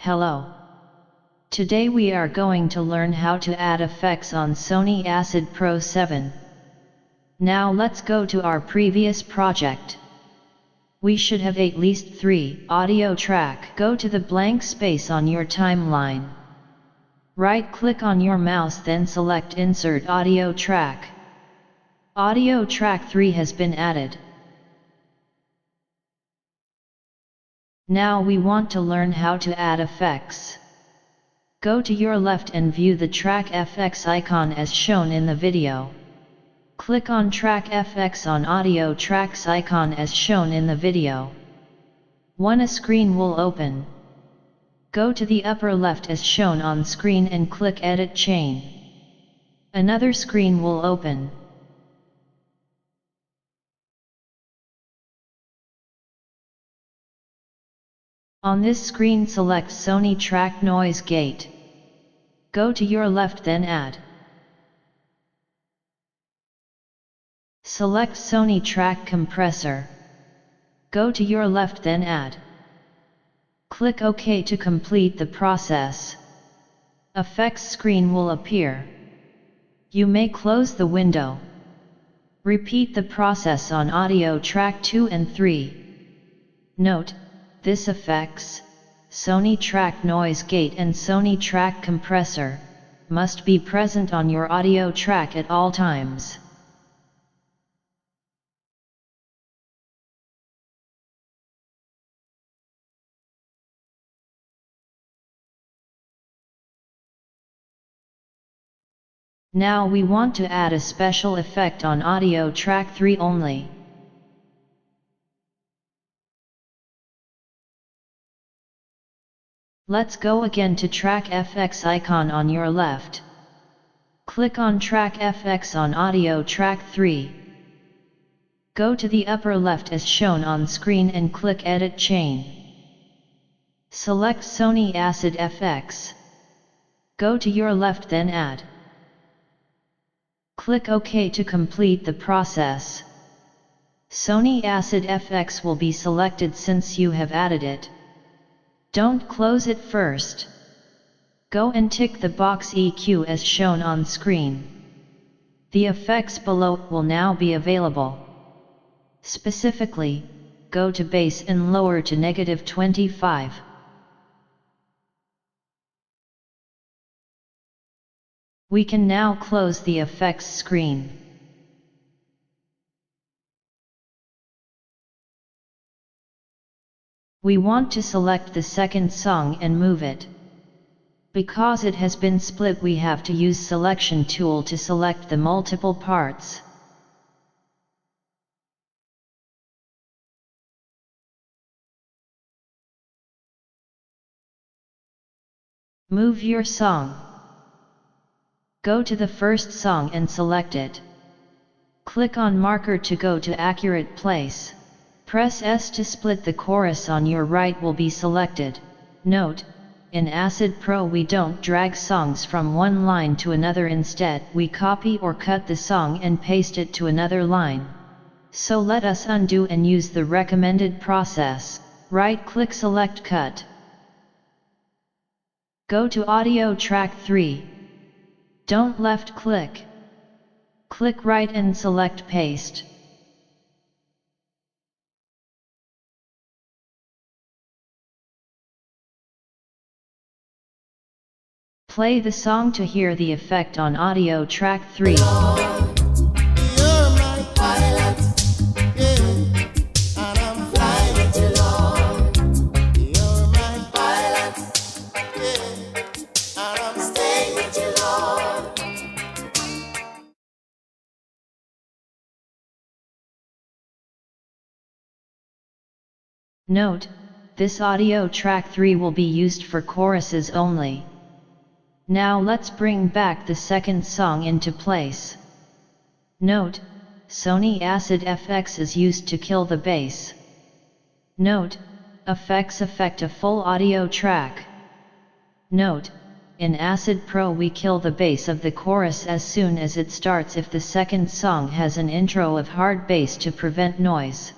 Hello. Today we are going to learn how to add effects on Sony Acid Pro 7. Now let's go to our previous project. We should have at least 3 audio track. Go to the blank space on your timeline. Right click on your mouse, then select Insert Audio Track. Audio track 3 has been added. Now we want to learn how to add effects. Go to your left and view the Track FX icon as shown in the video. Click on Track FX on Audio Tracks icon as shown in the video. A screen will open. Go to the upper left as shown on screen and click Edit Chain. Another screen will open. On this screen select Sony Track Noise Gate. Go to your left, then Add. Select Sony Track Compressor. Go to your left, then Add. Click OK to complete the process. Effects screen will appear. You may close the window. Repeat the process on audio track 2 and 3. Note: this effects, Sony Track Noise Gate and Sony Track Compressor, must be present on your audio track at all times. Now we want to add a special effect on audio track 3 only. Let's go again to Track FX icon on your left. Click on Track FX on Audio Track 3. Go to the upper left as shown on screen and click Edit Chain. Select Sony Acid FX. Go to your left, then Add. Click OK to complete the process. Sony Acid FX will be selected since you have added it. Don't close it first. Go and tick the box EQ as shown on screen. The effects below will now be available. Specifically, go to bass and lower to -25. We can now close the effects screen. We want to select the second song and move it. Because it has been split, we have to use Selection tool to select the multiple parts. Move your song. Go to the first song and select it. Click on marker to go to accurate place. Press S to split. The chorus on your right will be selected. Note: in Acid Pro we don't drag songs from one line to another, instead we copy or cut the song and paste it to another line. So let us undo and use the recommended process. Right click, select Cut. Go to Audio Track 3. Don't left click. Click right and select Paste. Play the song to hear the effect on audio track 3. Note: this audio track 3 will be used for choruses only. Now let's bring back the second song into place. Note: Sony Acid FX is used to kill the bass. Note: effects affect a full audio track. Note: in Acid Pro we kill the bass of the chorus as soon as it starts if the second song has an intro of hard bass to prevent noise.